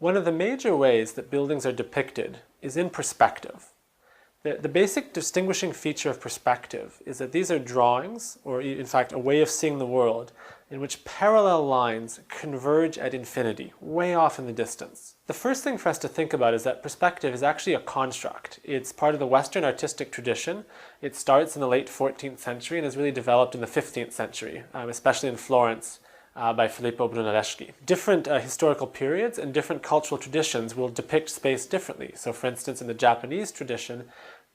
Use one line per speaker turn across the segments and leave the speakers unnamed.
One of the major ways that buildings are depicted is in perspective. The basic distinguishing feature of perspective is that these are drawings, or in fact a way of seeing the world, in which parallel lines converge at infinity, way off in the distance. The first thing for us to think about is that perspective is actually a construct. It's part of the Western artistic tradition. It starts in the late 14th century and has really developed in the 15th century, especially in Florence, by Filippo Brunelleschi. Different historical periods and different cultural traditions will depict space differently. So for instance, in the Japanese tradition,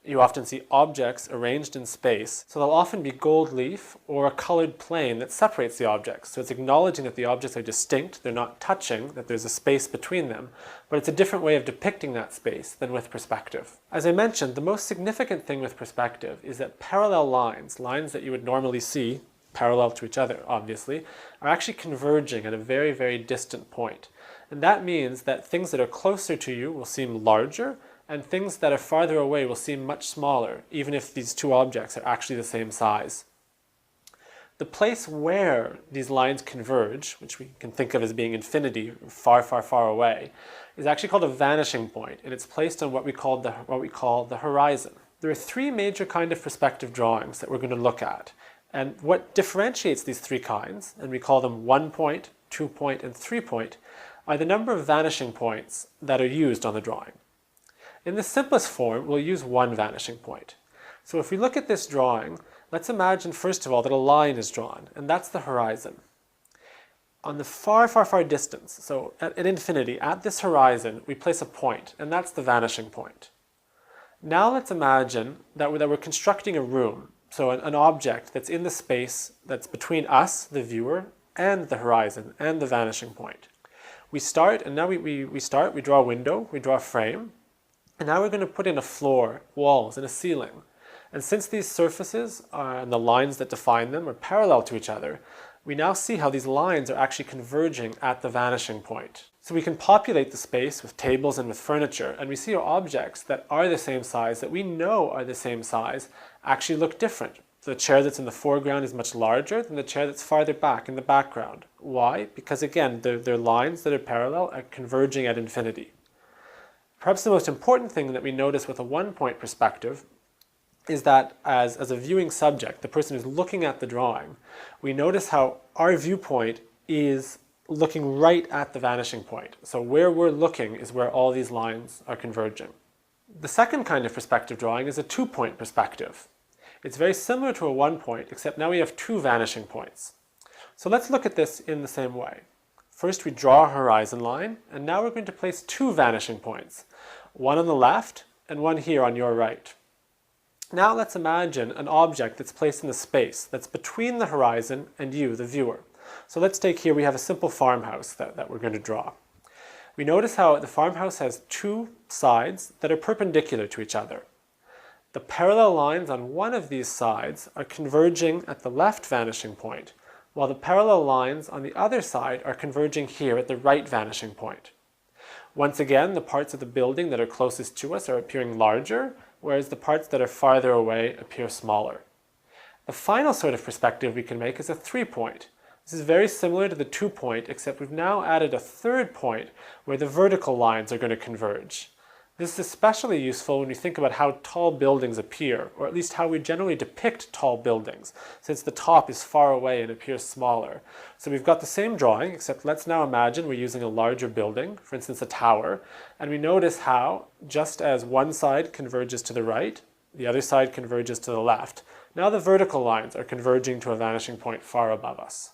you often see objects arranged in space. So there'll often be gold leaf or a colored plane that separates the objects. So it's acknowledging that the objects are distinct, they're not touching, that there's a space between them, but it's a different way of depicting that space than with perspective. As I mentioned, the most significant thing with perspective is that parallel lines, lines that you would normally see parallel to each other, obviously, are actually converging at a very, very distant point. And that means that things that are closer to you will seem larger, and things that are farther away will seem much smaller, even if these two objects are actually the same size. The place where these lines converge, which we can think of as being infinity, far, far, far away, is actually called a vanishing point, and it's placed on what we call the horizon. There are three major kinds of perspective drawings that we're going to look at. And what differentiates these three kinds, and we call them 1 point, 2 point, and 3 point, are the number of vanishing points that are used on the drawing. In the simplest form, we'll use one vanishing point. So if we look at this drawing, let's imagine first of all that a line is drawn, and that's the horizon. On the far, far, far distance, so at infinity, at this horizon, we place a point, and that's the vanishing point. Now let's imagine that we're constructing a room, so an object that's in the space that's between us, the viewer, and the horizon, and the vanishing point. We start, and now we draw a window, we draw a frame, and now we're going to put in a floor, walls, and a ceiling. And since these surfaces and the lines that define them are parallel to each other, we now see how these lines are actually converging at the vanishing point. So we can populate the space with tables and with furniture, and we see how objects that are the same size, that we know are the same size, actually look different. The chair that's in the foreground is much larger than the chair that's farther back in the background. Why? Because again, they're lines that are parallel are converging at infinity. Perhaps the most important thing that we notice with a one-point perspective is that as a viewing subject, the person who's looking at the drawing, we notice how our viewpoint is looking right at the vanishing point. So where we're looking is where all these lines are converging. The second kind of perspective drawing is a two-point perspective. It's very similar to a one-point, except now we have two vanishing points. So let's look at this in the same way. First we draw a horizon line, and now we're going to place two vanishing points, one on the left and one here on your right. Now let's imagine an object that's placed in the space that's between the horizon and you, the viewer. So let's take here, we have a simple farmhouse that we're going to draw. We notice how the farmhouse has two sides that are perpendicular to each other. The parallel lines on one of these sides are converging at the left vanishing point, while the parallel lines on the other side are converging here at the right vanishing point. Once again, the parts of the building that are closest to us are appearing larger, whereas the parts that are farther away appear smaller. The final sort of perspective we can make is a 3-point. This is very similar to the 2-point, except we've now added a third point where the vertical lines are going to converge. This is especially useful when we think about how tall buildings appear, or at least how we generally depict tall buildings, since the top is far away and appears smaller. So we've got the same drawing, except let's now imagine we're using a larger building, for instance a tower, and we notice how, just as one side converges to the right, the other side converges to the left, now the vertical lines are converging to a vanishing point far above us.